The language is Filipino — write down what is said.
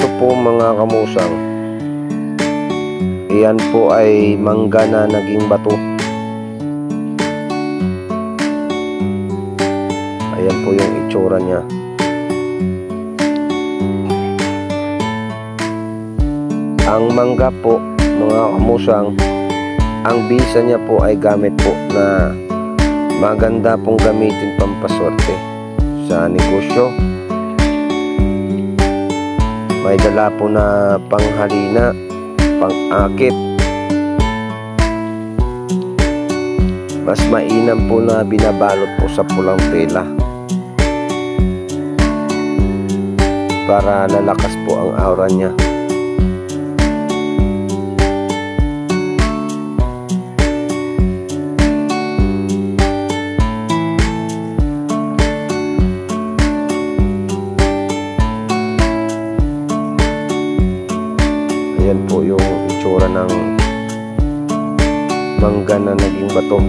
Ito po mga kamusang, iyan po ay mangga na naging bato. Ayan po yung itsura niya. Ang mangga po mga kamusang, ang bisa niya po ay gamit po na maganda pong gamitin pampaswerte sa negosyo. May dala po na panghalina, pang-akit. Mas mainam po na binabalot po sa pulang tela para lalakas po ang aura niya. Ayan po yung itsura ng mangga na naging bato.